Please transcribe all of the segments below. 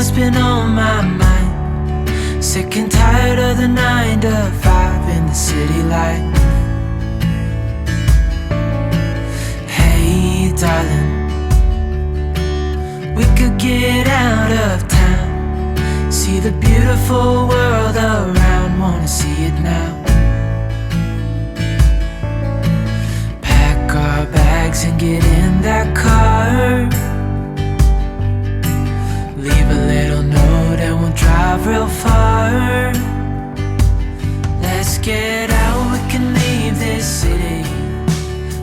what's been on my mind. Sick and tired of the 9 to 5 in the city life. Hey darling, we could get out of town, see the beautiful world around, wanna see it now. Pack our bags and get in that car, leave a little note and we'll drive real far. Let's get out, we can leave this city.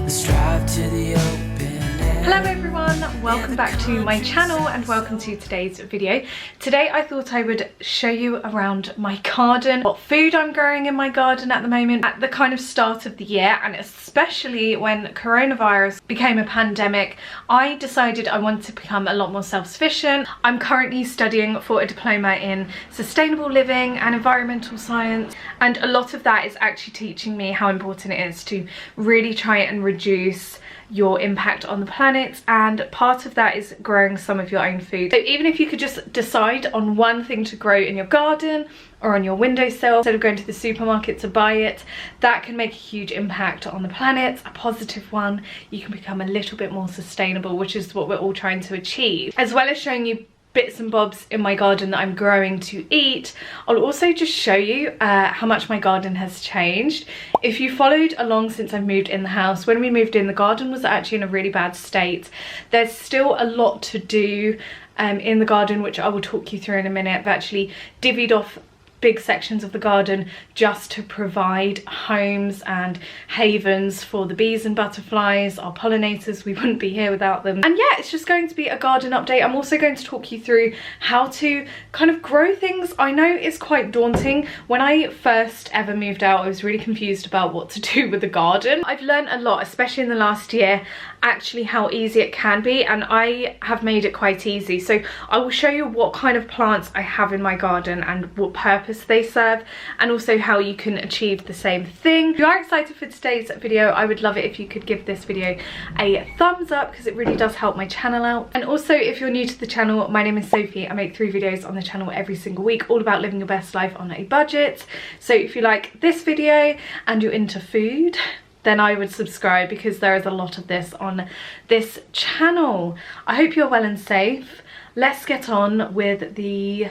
Let's drive to the open air. Hello everyone, welcome back to my channel and welcome to today's video. Today I thought I would show you around my garden, what food I'm growing in my garden at the moment, at the kind of start of the year, and especially when coronavirus became a pandemic, I decided I wanted to become a lot more self-sufficient. I'm currently studying for a diploma in sustainable living and environmental science, and a lot of that is actually teaching me how important it is to really try and reduce your impact on the planet, and part of that is growing some of your own food. So even if you could just decide on one thing to grow in your garden or on your windowsill instead of going to the supermarket to buy it, that can make a huge impact on the planet, a positive one. You can become a little bit more sustainable, which is what we're all trying to achieve. As well as showing you bits and bobs in my garden that I'm growing to eat, I'll also just show you how much my garden has changed. If you followed along since I've moved in the house, when we moved in, the garden was actually in a really bad state. There's still a lot to do in the garden, which I will talk you through in a minute. I've actually divvied off big sections of the garden just to provide homes and havens for the bees and butterflies, our pollinators. We wouldn't be here without them. And yeah, it's just going to be a garden update. I'm also going to talk you through how to kind of grow things. I know it's quite daunting. When I first ever moved out, I was really confused about what to do with the garden. I've learned a lot, especially in the last year, actually how easy it can be, and I have made it quite easy. So I will show you what kind of plants I have in my garden and what purpose they serve, and also how you can achieve the same thing. If you are excited for today's video, I would love it if you could give this video a thumbs up, because it really does help my channel out. And also, if you're new to the channel, my name is Sophie. I make 3 videos on the channel every single week, all about living your best life on a budget. So if you like this video and you're into food, then I would subscribe, because there is a lot of this on this channel. I hope you're well and safe. Let's get on with the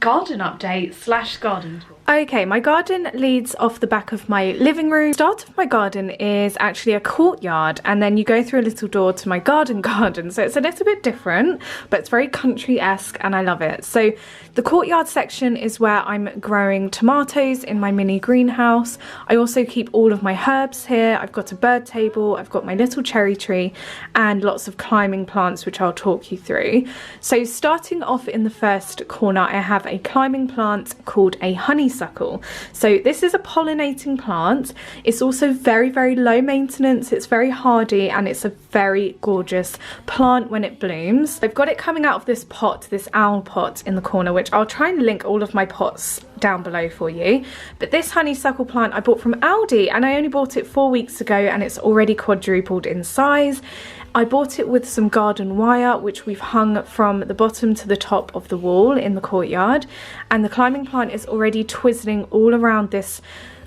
garden update / garden tour. Okay, my garden leads off the back of my living room. The start of my garden is actually a courtyard, and then you go through a little door to my garden. So it's a little bit different, but it's very country-esque and I love it. So the courtyard section is where I'm growing tomatoes in my mini greenhouse. I also keep all of my herbs here. I've got a bird table, I've got my little cherry tree, and lots of climbing plants, which I'll talk you through. So starting off in the first corner, I have a climbing plant called a honeysuckle. So this is a pollinating plant. It's also very, very low maintenance. It's very hardy, and it's a very gorgeous plant when it blooms. I've got it coming out of this pot, this owl pot in the corner, which I'll try and link all of my pots down below for you. But this honeysuckle plant I bought from Aldi, and I only bought it 4 weeks ago, and it's already quadrupled in size. I bought it with some garden wire, which we've hung from the bottom to the top of the wall in the courtyard, and the climbing plant is already twizzling all around this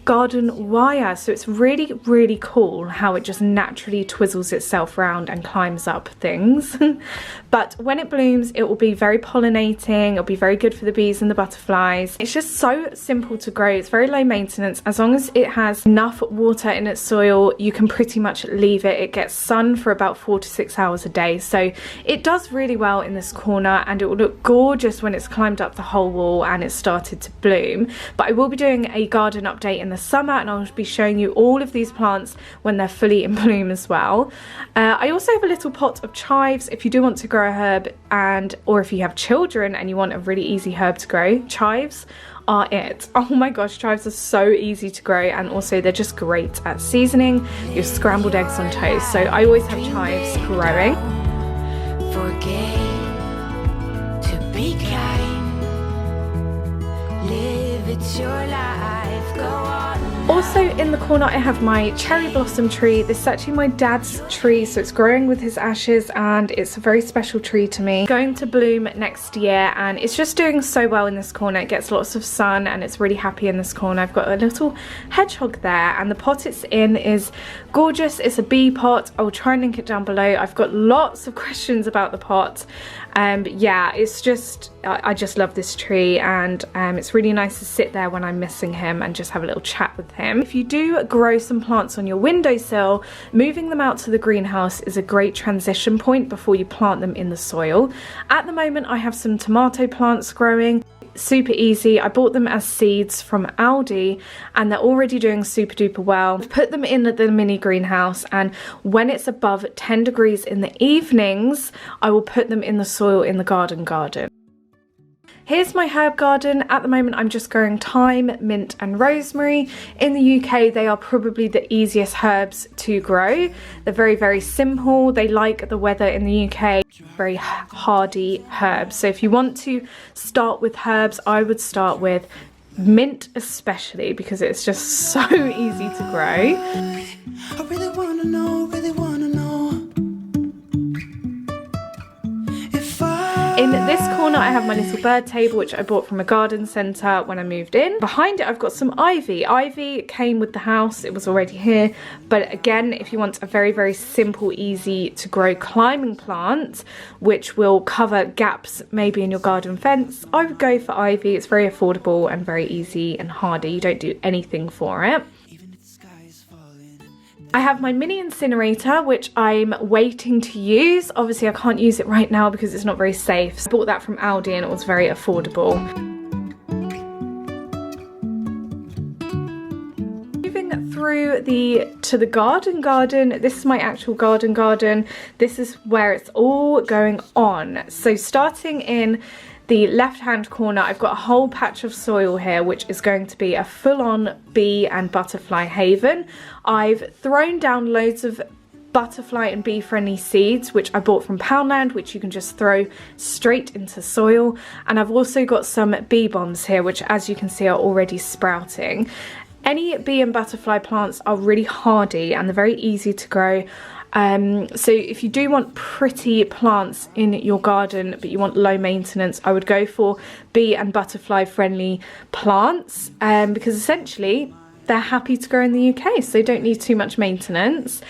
garden wire. So it's really, really cool how it just naturally twizzles itself around and climbs up things. But when it blooms, it will be very pollinating. It'll be very good for the bees and the butterflies. It's just so simple to grow. It's very low maintenance. As long as it has enough water in its soil, you can pretty much leave it. It gets sun for about 4 to 6 hours a day. So it does really well in this corner, and it will look gorgeous when it's climbed up the whole wall and it's started to bloom. But I will be doing a garden update in the summer, and I'll be showing you all of these plants when they're fully in bloom as well. I also have a little pot of chives if you do want to grow a herb, or if you have children and you want a really easy herb to grow. Chives are it. Oh my gosh, chives are so easy to grow, and also they're just great at seasoning your scrambled eggs on toast. So I always have chives growing. Forget to be kind. Live, it's your life. Go on. Also in the corner I have my cherry blossom tree. This is actually my dad's tree, so it's growing with his ashes and it's a very special tree to me. It's going to bloom next year and it's just doing so well in this corner. It gets lots of sun and it's really happy in this corner. I've got a little hedgehog there and the pot it's in is gorgeous. It's a bee pot. I will try and link it down below. I've got lots of questions about the pot. But yeah, it's just, I just love this tree and it's really nice to sit there when I'm missing him and just have a little chat with him. If you do grow some plants on your windowsill, moving them out to the greenhouse is a great transition point before you plant them in the soil. At the moment I have some tomato plants growing. Super easy. I bought them as seeds from Aldi and they're already doing super duper well. I've put them in the mini greenhouse and when it's above 10 degrees in the evenings I will put them in the soil in the garden. Here's my herb garden. At the moment I'm just growing thyme, mint and rosemary. In the UK they are probably the easiest herbs to grow. They're very, very simple. They like the weather in the UK. Very hardy herbs. So if you want to start with herbs, I would start with mint especially because it's just so easy to grow. I really wanna know, In this corner I have my little bird table which I bought from a garden centre when I moved in. Behind it I've got some ivy. Ivy came with the house, it was already here, but again if you want a very, very simple, easy to grow climbing plant which will cover gaps maybe in your garden fence, I would go for ivy. It's very affordable and very easy and hardy. You don't do anything for it. I have my mini incinerator which I'm waiting to use. Obviously I can't use it right now because it's not very safe. So I bought that from Aldi and it was very affordable. Moving through to the garden. This is my actual garden. This is where it's all going on. So starting in the left-hand corner, I've got a whole patch of soil here which is going to be a full-on bee and butterfly haven. I've thrown down loads of butterfly and bee friendly seeds which I bought from Poundland, which you can just throw straight into soil, and I've also got some bee bombs here which as you can see are already sprouting. Any bee and butterfly plants are really hardy and they're very easy to grow. So if you do want pretty plants in your garden but you want low maintenance, I would go for bee and butterfly friendly plants because essentially they're happy to grow in the UK, so they don't need too much maintenance.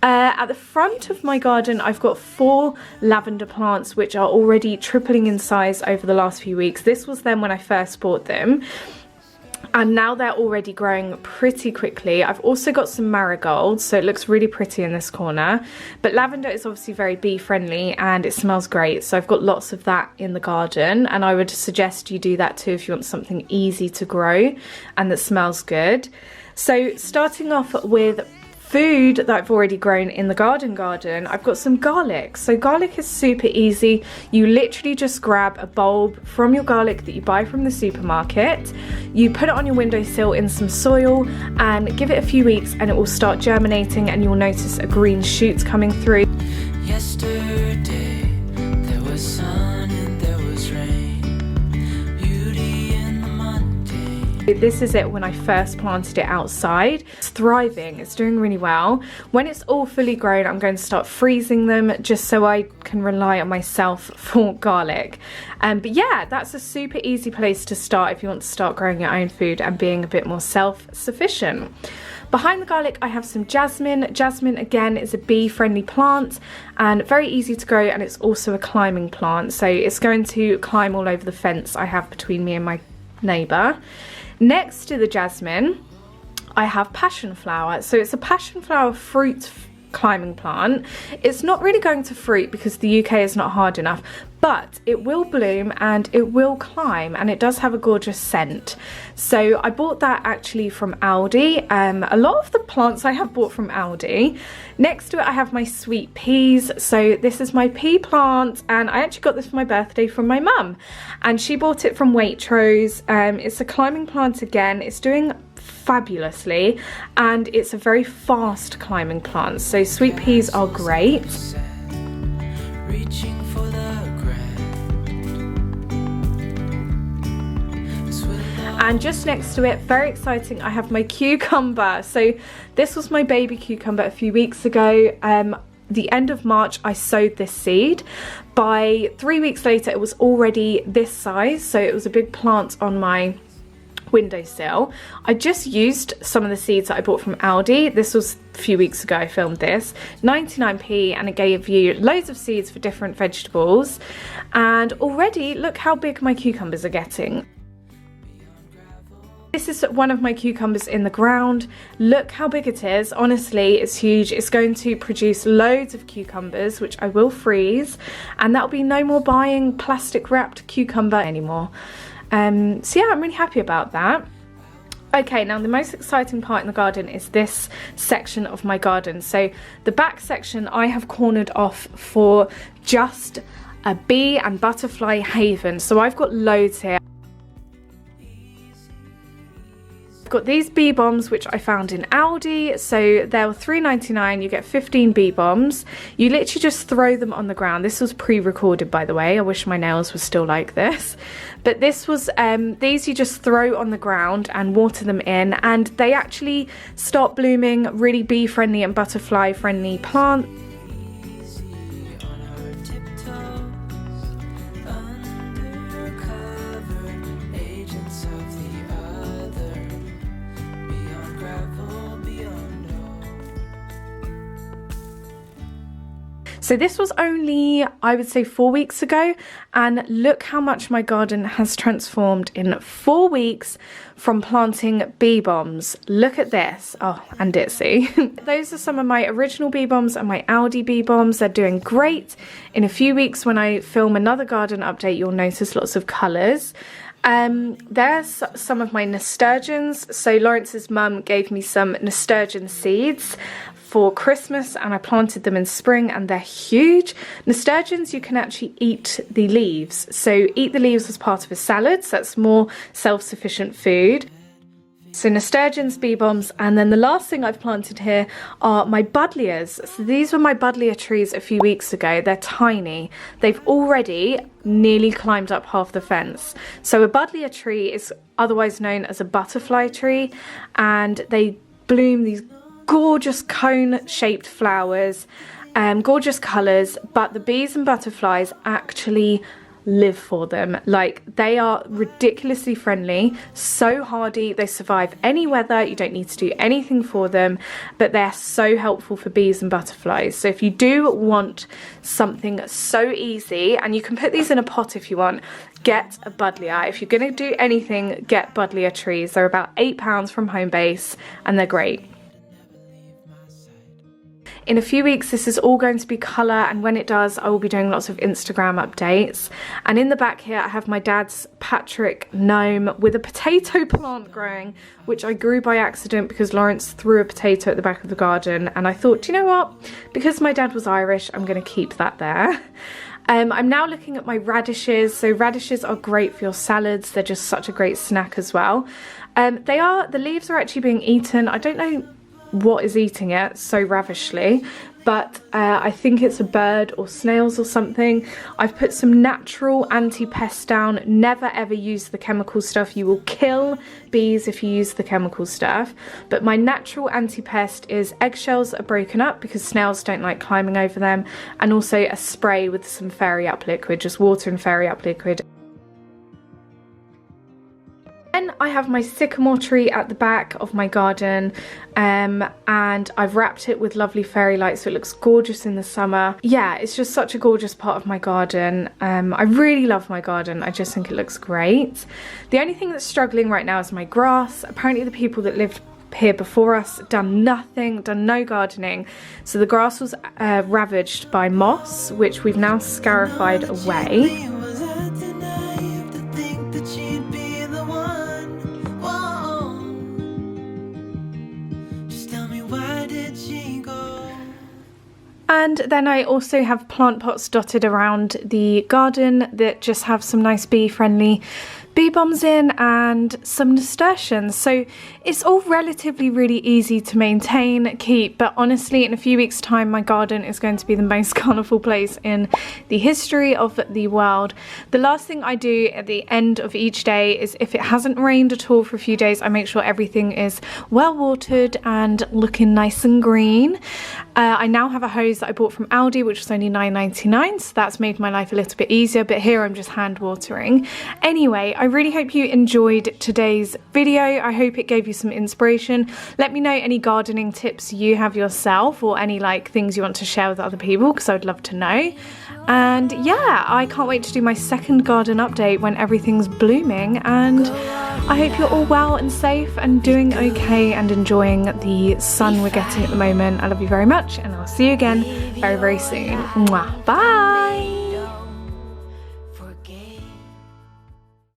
At the front of my garden I've got 4 lavender plants which are already tripling in size over the last few weeks. This was them when I first bought them. And now they're already growing pretty quickly. I've also got some marigolds, so it looks really pretty in this corner. But lavender is obviously very bee friendly and it smells great. So I've got lots of that in the garden and I would suggest you do that too if you want something easy to grow and that smells good. So starting off with food that I've already grown in the garden, I've got some garlic. So garlic is super easy. You literally just grab a bulb from your garlic that you buy from the supermarket, you put it on your windowsill in some soil and give it a few weeks and it will start germinating and you'll notice a green shoot coming through. Yesterday there was sun and there was rain, beauty in the mundane. This is it when I first planted it outside. It's thriving, it's doing really well. When it's all fully grown, I'm going to start freezing them just so I can rely on myself for garlic. But yeah, that's a super easy place to start if you want to start growing your own food and being a bit more self-sufficient. Behind the garlic I have some jasmine. Jasmine again is a bee friendly plant and very easy to grow, and it's also a climbing plant, so it's going to climb all over the fence I have between me and my neighbour. Next to the jasmine I have passion flower. So it's a passion flower fruit climbing plant. It's not really going to fruit because the UK is not hard enough, but it will bloom and it will climb, and it does have a gorgeous scent. So I bought that actually from Aldi. A lot of the plants I have bought from Aldi. Next to it I have my sweet peas. So this is my pea plant and I actually got this for my birthday from my mum and she bought it from Waitrose. It's a climbing plant again. It's doing fabulously and it's a very fast climbing plant, so sweet peas are great. Reaching for the ground. And just next to it, very exciting, I have my cucumber. So this was my baby cucumber a few weeks ago. The end of March I sowed this seed. By 3 weeks later it was already this size, so it was a big plant on my windowsill. I just used some of the seeds that I bought from Aldi. This was a few weeks ago I filmed this. 99p, and it gave you loads of seeds for different vegetables. And already look how big my cucumbers are getting. This is one of my cucumbers in the ground. Look how big it is. Honestly, it's huge. It's going to produce loads of cucumbers, which I will freeze, and that'll be no more buying plastic wrapped cucumber anymore. So yeah, I'm really happy about that. Okay, now the most exciting part in the garden is this section of my garden. So the back section I have cornered off for just a bee and butterfly haven. So I've got loads here. I've got these bee bombs which I found in Aldi, so they're $3.99. You get 15 bee bombs. You literally just throw them on the ground. This was pre-recorded, by the way. I wish my nails were still like this, but this was these you just throw on the ground and water them in, and they actually start blooming really bee friendly and butterfly friendly plants. So this was only, I would say, 4 weeks ago, and look how much my garden has transformed in 4 weeks from planting bee bombs. Look at this. Oh, and Ditsy. Those are some of my original bee bombs and my Aldi bee bombs. They're doing great. In a few weeks when I film another garden update, you'll notice lots of colours. There's some of my nasturtiums. So Lawrence's mum gave me some nasturtium seeds for Christmas, and I planted them in spring, and they're huge. Nasturtiums, you can actually eat the leaves. So eat the leaves as part of a salad, so that's more self-sufficient food. So nasturtiums, bee bombs, and then the last thing I've planted here are my buddleias. So these were my buddleia trees a few weeks ago. They're tiny. They've already nearly climbed up half the fence. So a buddleia tree is otherwise known as a butterfly tree, and they bloom these gorgeous cone-shaped flowers, gorgeous colours, but the bees and butterflies actually live for them. Like, they are ridiculously friendly, so hardy, they survive any weather, you don't need to do anything for them, but they're so helpful for bees and butterflies. So if you do want something so easy, and you can put these in a pot if you want, get a buddleia. If you're going to do anything, get buddleia trees. They're about £8 from Homebase, and they're great. In a few weeks this is all going to be colour, and when it does I will be doing lots of Instagram updates. And in the back here I have my dad's Patrick gnome with a potato plant growing, which I grew by accident because Lawrence threw a potato at the back of the garden, and I thought, do you know what, because my dad was Irish, I'm going to keep that there. I'm now looking at my radishes. So radishes are great for your salads. They're just such a great snack as well. The leaves are actually being eaten. I don't know what is eating it so ravishly, but I think it's a bird or snails or something. I've put some natural anti-pest down. Never ever use the chemical stuff. You will kill bees if you use the chemical stuff. But my natural anti-pest is eggshells that are broken up because snails don't like climbing over them, and also a spray with some fairy up liquid, just water and fairy up liquid. Then I have my sycamore tree at the back of my garden, and I've wrapped it with lovely fairy lights so it looks gorgeous in the summer. Yeah, it's just such a gorgeous part of my garden. I really love my garden. I just think it looks great. The only thing that's struggling right now is my grass. Apparently the people that lived here before us done no gardening, so the grass was ravaged by moss, which we've now scarified away. And then I also have plant pots dotted around the garden that just have some nice bee friendly bee bombs in and some nasturtiums. So it's all relatively really easy to maintain, keep, but honestly in a few weeks time my garden is going to be the most colourful place in the history of the world. The last thing I do at the end of each day is, if it hasn't rained at all for a few days, I make sure everything is well watered and looking nice and green. I now have a hose that I bought from Aldi, which was only £9.99, so that's made my life a little bit easier, but here I'm just hand watering. Anyway, I really hope you enjoyed today's video. I hope it gave you some inspiration. Let me know any gardening tips you have yourself, or any like things you want to share with other people, because I would love to know. And yeah, I can't wait to do my second garden update when everything's blooming, and I hope you're all well and safe and doing okay and enjoying the sun we're getting at the moment. I love you very much, and I'll see you again very, very soon. Mwah. Bye!